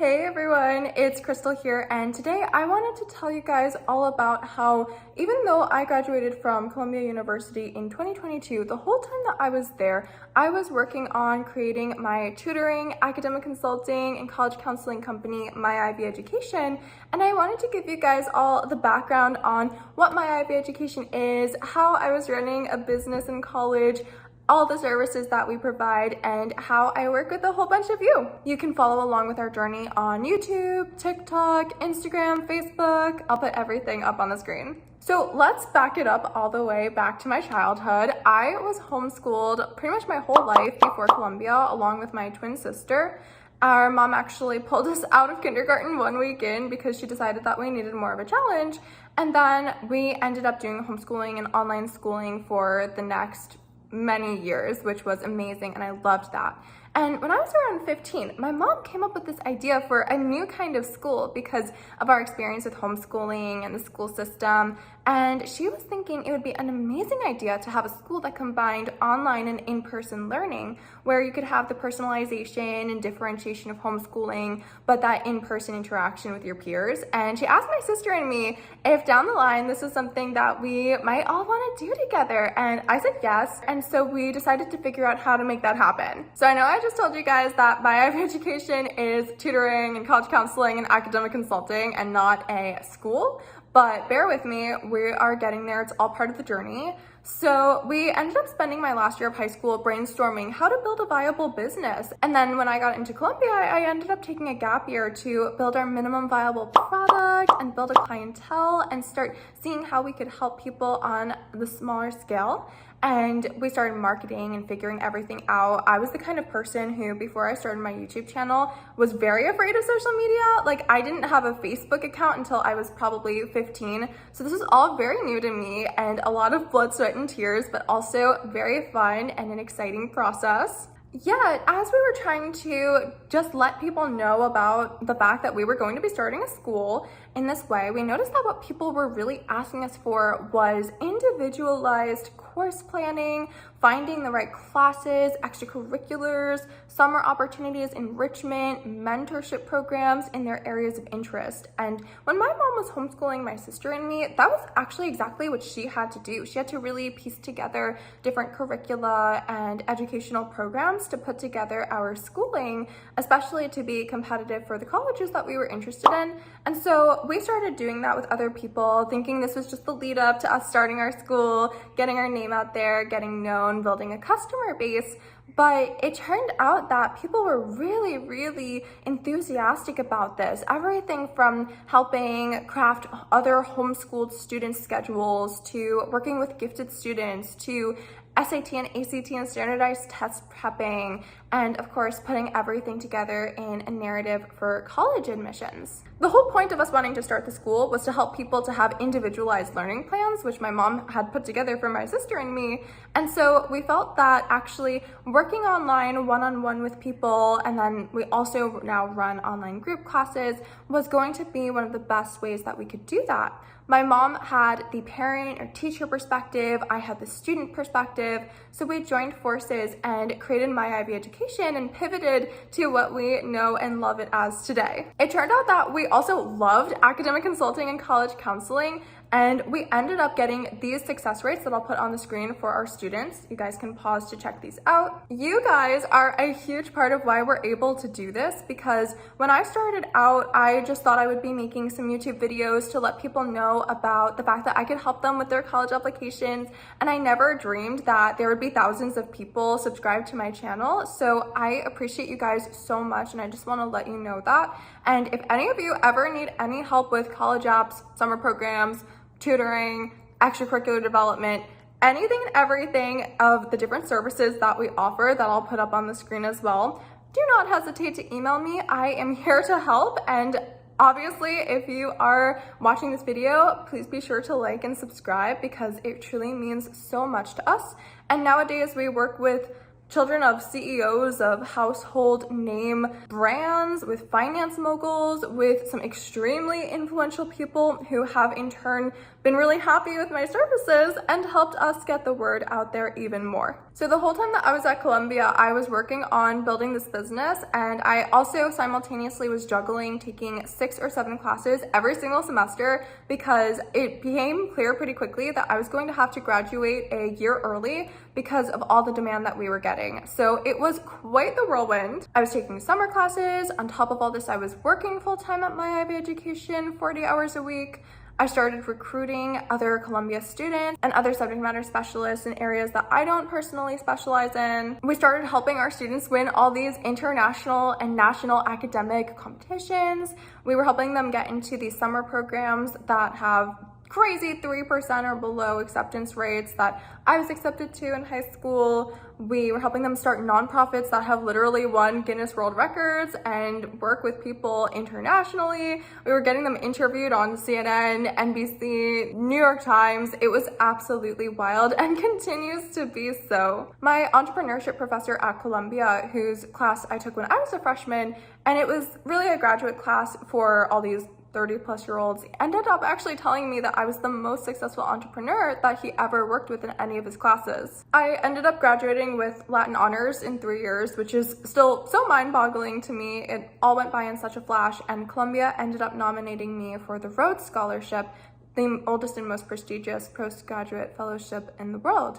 Hey everyone, it's Krystle here, and today I wanted to tell you guys all about how even though I graduated from Columbia University in 2022, the whole time that I was there, I was working on creating my tutoring, academic consulting, and college counseling company, My Ivy Education, and I wanted to give you guys all the background on what My Ivy Education is, how I was running a business in college, all the services that we provide, and how I work with a whole bunch of you. You can follow along with our journey on YouTube, TikTok, Instagram, Facebook. I'll put everything up on the screen. So let's back it up all the way back to my childhood. I was homeschooled pretty much my whole life before Columbia, along with my twin sister. Our mom actually pulled us out of kindergarten one week in because she decided that we needed more of a challenge. And then we ended up doing homeschooling and online schooling for the next many years, which was amazing, and I loved that. And when I was around 15, my mom came up with this idea for a new kind of school because of our experience with homeschooling and the school system. And she was thinking it would be an amazing idea to have a school that combined online and in-person learning, where you could have the personalization and differentiation of homeschooling, but that in-person interaction with your peers. And she asked my sister and me if down the line this was something that we might all want to do together. And I said yes. And so we decided to figure out how to make that happen. So I know I just told you guys that My Ivy Education is tutoring and college counseling and academic consulting and not a school, but bear with me, we are getting there. It's all part of the journey. So we ended up spending my last year of high school brainstorming how to build a viable business. And then when I got into Columbia, I ended up taking a gap year to build our minimum viable product and build a clientele and start seeing how we could help people on the smaller scale. And we started marketing and figuring everything out. I was the kind of person who, before I started my YouTube channel, was very afraid of social media. Like, I didn't have a Facebook account until I was probably 15. So this was all very new to me and a lot of blood, sweat, and tears, but also very fun and an exciting process. Yet, as we were trying to just let people know about the fact that we were going to be starting a school in this way, we noticed that what people were really asking us for was individualized course planning, finding the right classes, extracurriculars, summer opportunities, enrichment, mentorship programs in their areas of interest. And when my mom was homeschooling my sister and me, that was actually exactly what she had to do. She had to really piece together different curricula and educational programs to put together our schooling, especially to be competitive for the colleges that we were interested in. And so we started doing that with other people, thinking this was just the lead up to us starting our school, getting our name out there, getting known, building a customer base. But it turned out that people were really enthusiastic about this. Everything from helping craft other homeschooled students' schedules, to working with gifted students, to SAT and ACT and standardized test prepping, and of course putting everything together in a narrative for college admissions. The whole point of us wanting to start the school was to help people to have individualized learning plans, which my mom had put together for my sister and me. And so we felt that actually working online one-on-one with people, and then we also now run online group classes, was going to be one of the best ways that we could do that. My mom had the parent or teacher perspective, I had the student perspective, so we joined forces and created My Ivy Education and pivoted to what we know and love it as today. It turned out that we also loved academic consulting and college counseling, and we ended up getting these success rates that I'll put on the screen for our students. You guys can pause to check these out. You guys are a huge part of why we're able to do this, because when I started out, I just thought I would be making some YouTube videos to let people know about the fact that I could help them with their college applications, and I never dreamed that there would be thousands of people subscribed to my channel. So I appreciate you guys so much, and I just want to let you know that. And if any of you ever need any help with college apps, summer programs, tutoring, extracurricular development, anything and everything of the different services that we offer that I'll put up on the screen as well, do not hesitate to email me. I am here to help. And obviously, if you are watching this video, please be sure to like and subscribe, because it truly means so much to us. And nowadays we work with children of CEOs of household name brands, with finance moguls, with some extremely influential people who have in turn been really happy with my services and helped us get the word out there even more. So the whole time that I was at Columbia, I was working on building this business, and I also simultaneously was juggling taking 6 or 7 classes every single semester because it became clear pretty quickly that I was going to have to graduate a year early because of all the demand that we were getting. So it was quite the whirlwind. I was taking summer classes. On top of all this, I was working full-time at my IB education, 40 hours a week. I started recruiting other Columbia students and other subject matter specialists in areas that I don't personally specialize in. We started helping our students win all these international and national academic competitions. We were helping them get into these summer programs that have crazy 3% or below acceptance rates that I was accepted to in high school. We were helping them start nonprofits that have literally won Guinness World Records and work with people internationally. We were getting them interviewed on CNN, NBC, New York Times. It was absolutely wild and continues to be so. My entrepreneurship professor at Columbia, whose class I took when I was a freshman, and it was really a graduate class for all these 30-plus-year-olds, ended up actually telling me that I was the most successful entrepreneur that he ever worked with in any of his classes. I ended up graduating with Latin honors in 3 years, which is still so mind-boggling to me. It all went by in such a flash, and Columbia ended up nominating me for the Rhodes Scholarship, the oldest and most prestigious postgraduate fellowship in the world,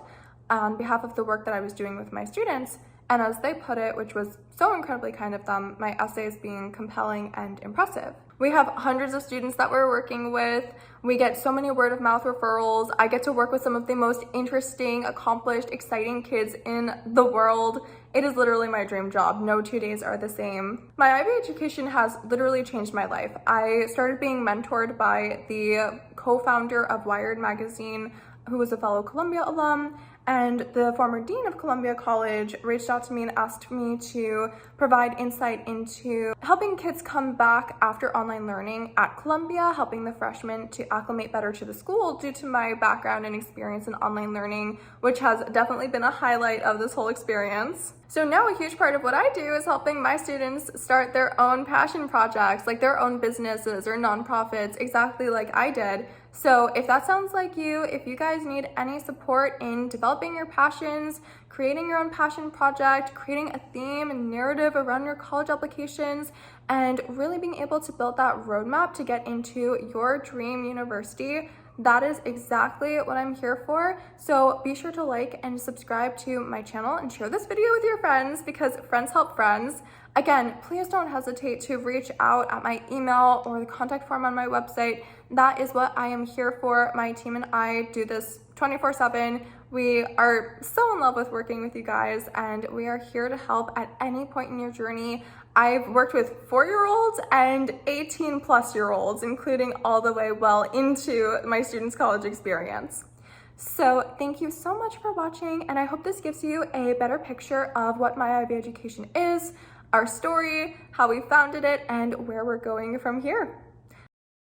on behalf of the work that I was doing with my students. And as they put it, which was so incredibly kind of them, my essays being compelling and impressive. We have hundreds of students that we're working with. We get so many word of mouth referrals. I get to work with some of the most interesting, accomplished, exciting kids in the world. It is literally my dream job. No 2 days are the same. My IB education has literally changed my life. I started being mentored by the co-founder of Wired magazine, who was a fellow Columbia alum, and the former dean of Columbia College reached out to me and asked me to provide insight into helping kids come back after online learning at Columbia, helping the freshmen to acclimate better to the school due to my background and experience in online learning, which has definitely been a highlight of this whole experience. So now a huge part of what I do is helping my students start their own passion projects, like their own businesses or nonprofits, exactly like I did. So if that sounds like you, if you guys need any support in developing your passions, creating your own passion project, creating a theme and narrative around your college applications, and really being able to build that roadmap to get into your dream university, that is exactly what I'm here for. So be sure to like and subscribe to my channel and share this video with your friends, because friends help friends. Again, please don't hesitate to reach out at my email or the contact form on my website. That is what I am here for. My team and I do this 24/7. We are so in love with working with you guys, and we are here to help at any point in your journey. I've worked with 4-year-olds and 18-plus-year-olds, including all the way well into my students' college experience. So thank you so much for watching, and I hope this gives you a better picture of what my IB education is, our story, how we founded it, and where we're going from here.